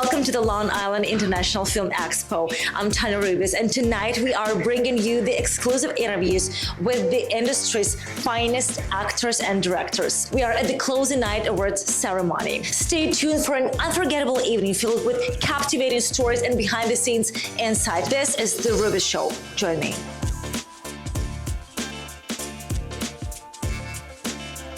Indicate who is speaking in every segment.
Speaker 1: Welcome to the Long Island International Film Expo. I'm Tanya Rubis, and tonight we are bringing you the exclusive interviews with the industry's finest actors and directors. We are at the closing night awards ceremony. Stay tuned for an unforgettable evening filled with captivating stories and behind-the-scenes insight. This is the Rubis Show. Join me.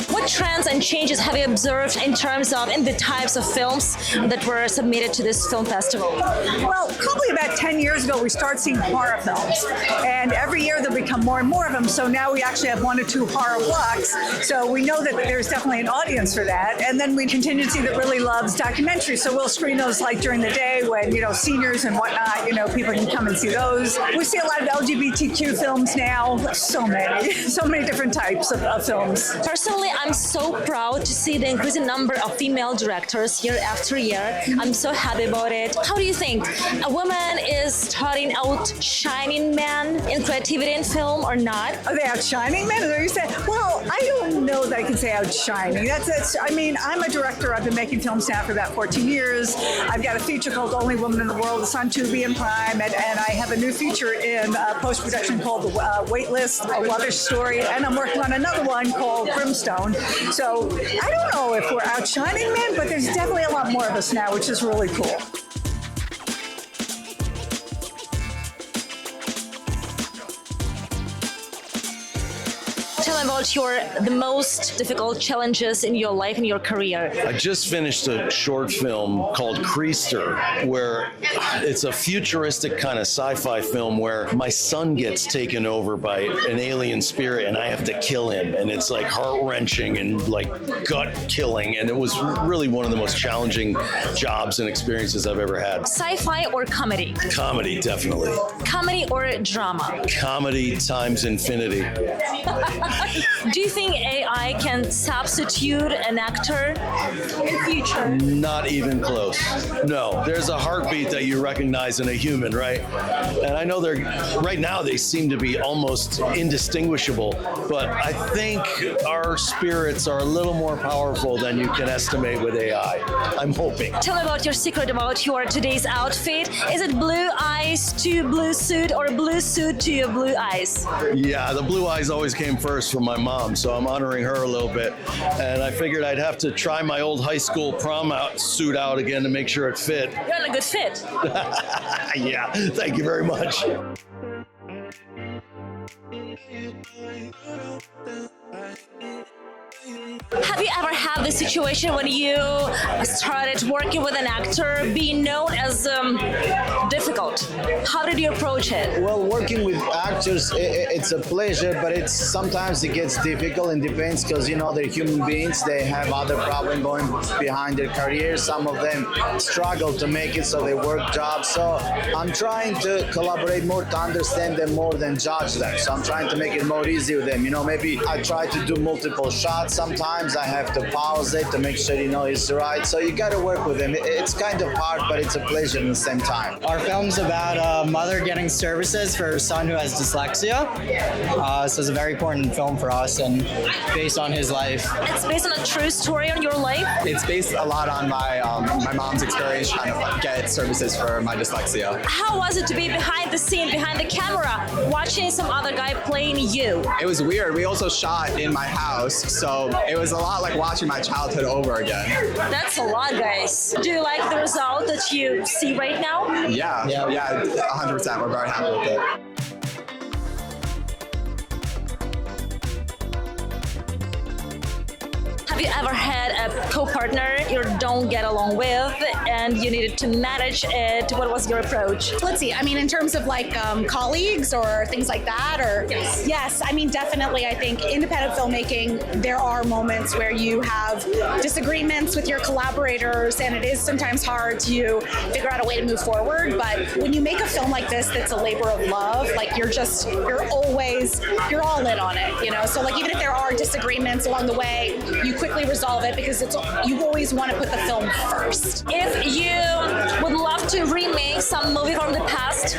Speaker 1: What trends and changes have you observed in terms of the types of films that were submitted to this film festival?
Speaker 2: Well, probably about 10 years ago, we started seeing horror films. And every year there'll become more and more of them. So now we actually have 1 or 2 horror blocks. So we know that there's definitely an audience for that. And then we contingency that really loves documentaries. So we'll screen those like during the day when, seniors and whatnot, people can come and see those. We see a lot of LGBTQ films now. So many different types of films.
Speaker 1: Personally, I'm so proud to see the increasing number of female directors year after year. I'm so happy about it. How do you think a woman is starting outshining men in creativity in film or not?
Speaker 2: Are they outshining men? Or you say, well, I don't know that I can say outshining. I'm a director. I've been making films now for about 14 years. I've got a feature called Only Woman in the World. It's on Tubi and Prime. And I have a new feature in post-production called The Waitlist, a lovish story. And I'm working on another one called Brimstone. So I don't know if we're outshining men, but there's definitely a lot more of us now, which is really cool.
Speaker 1: Tell me about the most difficult challenges in your life, in your career.
Speaker 3: I just finished a short film called Creaster, where it's a futuristic kind of sci-fi film where my son gets taken over by an alien spirit and I have to kill him. And it's like heart-wrenching and like gut-killing. And it was really one of the most challenging jobs and experiences I've ever had.
Speaker 1: Sci-fi or comedy?
Speaker 3: Comedy, definitely.
Speaker 1: Comedy or drama?
Speaker 3: Comedy times infinity.
Speaker 1: Do you think AI can substitute an actor in future?
Speaker 3: Not even close. No, there's a heartbeat that you recognize in a human, right? And I know right now they seem to be almost indistinguishable, but I think our spirits are a little more powerful than you can estimate with AI. I'm hoping.
Speaker 1: Tell me about your secret about your today's outfit. Is it blue eyes to blue suit or blue suit to your blue eyes?
Speaker 3: Yeah, the blue eyes always came first from my mom, so I'm honoring her a little bit. And I figured I'd have to try my old high school prom suit out again to make sure it fit.
Speaker 1: You're in a good fit.
Speaker 3: Yeah, thank you very much.
Speaker 1: Have you ever had this situation when you started working with an actor being known as difficult? How did you approach it?
Speaker 4: Well, working with actors, it's a pleasure, but sometimes it gets difficult and depends because, they're human beings. They have other problems going behind their careers. Some of them struggle to make it, so they work jobs. So I'm trying to collaborate more to understand them more than judge them. So I'm trying to make it more easy with them. Maybe I try to do multiple shots. Sometimes I have to pause it to make sure it's right. So you got to work with them. It's kind of hard, but it's a pleasure at the same time.
Speaker 5: Our film's about a mother getting services for her son who has dyslexia. So it's a very important film for us and based on his life.
Speaker 1: It's based on a true story on your life?
Speaker 5: It's based a lot on my mom's experience trying to get services for my dyslexia.
Speaker 1: How was it to be behind the scene, behind the camera, watching some other guy playing you?
Speaker 5: It was weird. We also shot in my house, so it was a lot like watching my childhood over again.
Speaker 1: That's a lot, guys. Do you like the result that you see right now?
Speaker 5: Yeah, 100%. We're very happy with it.
Speaker 1: Have you ever had a co-partner you don't get along with and you needed to manage it? What was your approach?
Speaker 6: Let's see. In terms of colleagues or things like that, or yes. Definitely. I think independent filmmaking, there are moments where you have disagreements with your collaborators, and it is sometimes hard to figure out a way to move forward. But when you make a film like this, that's a labor of love. You're all in on it. So even if there are disagreements along the way, you quickly resolve it because you always want to put the film first.
Speaker 1: If you would love to remake some movie from the past,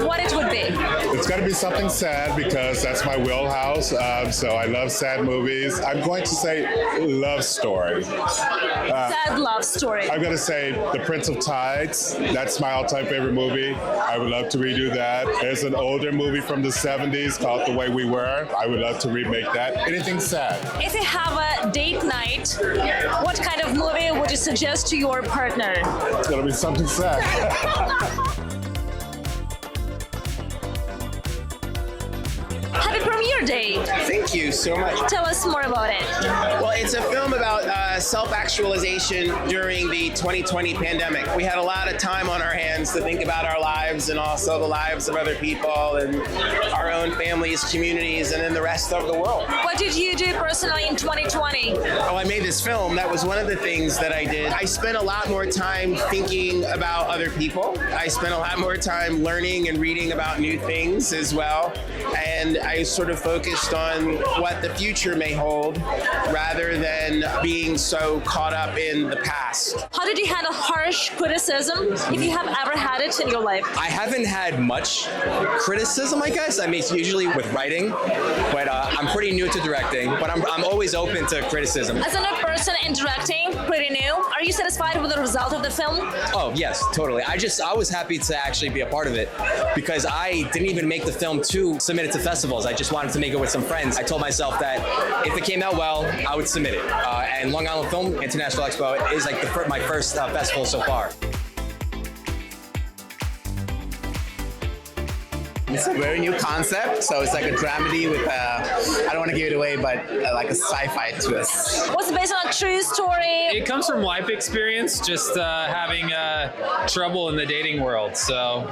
Speaker 1: what it would be?
Speaker 7: It's got to be something sad because that's my wheelhouse. So I love sad movies. I'm going to say love story.
Speaker 1: Sad hard love story?
Speaker 7: I've got to say, The Prince of Tides, that's my all-time favorite movie. I would love to redo that. There's an older movie from the 70s called The Way We Were. I would love to remake that. Anything sad.
Speaker 1: If you have a date night, what kind of movie would you suggest to your partner?
Speaker 7: It's going to be something sad.
Speaker 1: Happy premiere day.
Speaker 8: Thank you so much.
Speaker 1: Tell us more about it.
Speaker 8: Well, it's a film about self-actualization during the 2020 pandemic. We had a lot of time on our hands to think about our lives and also the lives of other people and our own families, communities, and then the rest of the world.
Speaker 1: What did you do personally in 2020?
Speaker 8: Oh, I made this film. That was one of the things that I did. I spent a lot more time thinking about other people. I spent a lot more time learning and reading about new things as well. And I sort of focused on what the future may hold rather than being so caught up in the past.
Speaker 1: How did you handle harsh criticism, if you have ever had it in your life?
Speaker 9: I haven't had much criticism, I guess. I mean, it's usually with writing, but I'm pretty new to directing, but I'm always open to criticism.
Speaker 1: As a new person in directing, pretty new, are you satisfied with the result of the film?
Speaker 9: Oh, yes, totally. I was happy to actually be a part of it because I didn't even make the film to submit it to festivals. I just wanted to make it with some friends. I told myself that if it came out well, I would submit it. And Long Island Film International Expo is like my first festival so far.
Speaker 10: It's a very new concept, so it's like a dramedy with I don't want to give it away, but like a sci-fi twist.
Speaker 1: Was it based on a true story?
Speaker 11: It comes from life experience, just having trouble in the dating world, so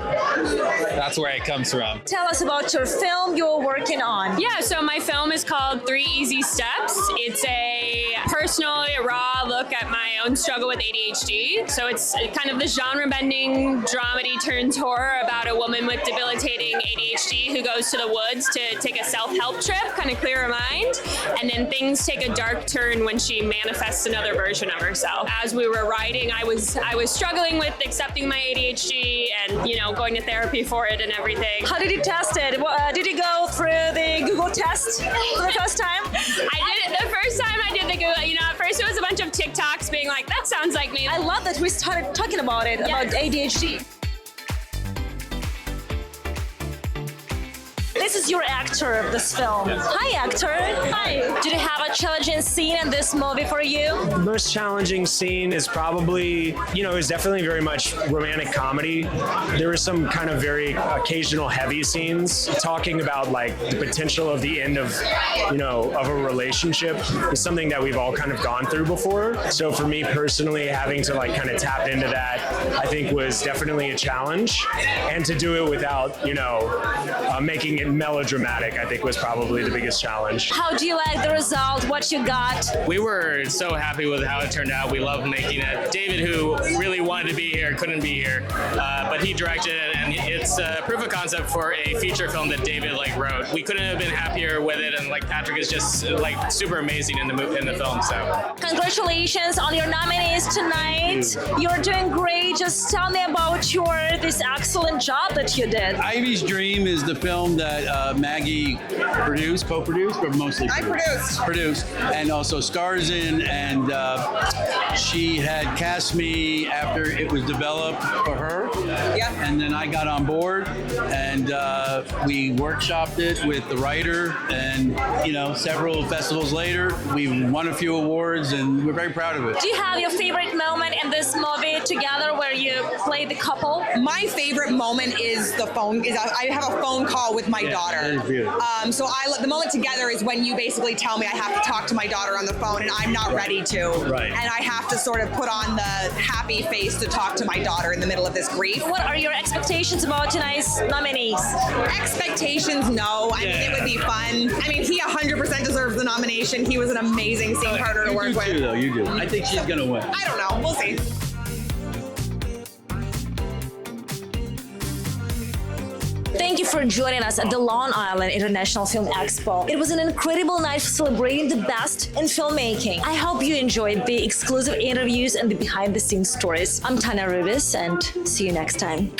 Speaker 11: that's where it comes from.
Speaker 1: Tell us about your film you're working on.
Speaker 12: Yeah, so my film is called 3 Easy Steps. It's a personal, raw look at my own struggle with ADHD. So it's kind of the genre-bending dramedy turns horror about a woman with debilitating ADHD who goes to the woods to take a self-help trip, kind of clear her mind, and then things take a dark turn when she manifests another version of herself. As we were writing, I was struggling with accepting my ADHD and, you know, going to therapy for it and everything.
Speaker 1: How did you test it? Did you go through the Google test for the first time?
Speaker 12: I did it the first time I did the Google. You know, at first it was a bunch of TikToks being like, that sounds like me.
Speaker 1: I love that we started talking about it, about ADHD. This is your actor of this film. Yes. Hi, actor. Hi. Did you have a challenging scene in this movie for you?
Speaker 13: The most challenging scene is probably, it was definitely very much romantic comedy. There were some kind of very occasional heavy scenes talking about like the potential of the end of, of a relationship is something that we've all kind of gone through before. So for me personally, having to like kind of tap into that, I think was definitely a challenge. And to do it without, making it melodramatic, I think was probably the biggest challenge.
Speaker 1: How do you like the result? What you got?
Speaker 11: We were so happy with how it turned out. We loved making it. David, who really wanted to be here, couldn't be here, but he directed it, and it's a proof of concept for a feature film that David wrote. We couldn't have been happier with it, and Patrick is just super amazing in the film. So
Speaker 1: congratulations on your nominees tonight. You're doing great. Just tell me about this excellent job that you did.
Speaker 14: Ivy's Dream is the film that Maggie co-produced, but mostly produced, and also stars in. And she had cast me after it was developed for her. Yeah. And then I got on board, and we workshopped it with the writer. And several festivals later, we won a few awards, and we're very proud of it.
Speaker 1: Do you have your favorite moment in this movie together, where you play the couple?
Speaker 15: My favorite moment is I have a phone call with my daughter. So the moment together is when you basically tell me I have to talk to my daughter on the phone and I'm not ready to. Right. And I have to sort of put on the happy face to talk to my daughter in the middle of this grief.
Speaker 1: What are your expectations about tonight's nominees?
Speaker 15: Expectations, no. I mean, it would be fun. I mean, he 100% deserves the nomination. He was an amazing scene partner to work with.
Speaker 14: You do. I think she's going to win.
Speaker 15: I don't know. We'll see.
Speaker 1: Thank you for joining us at the Long Island International Film Expo. It was an incredible night celebrating the best in filmmaking. I hope you enjoyed the exclusive interviews and the behind-the-scenes stories. I'm Tanya Rubis, and see you next time.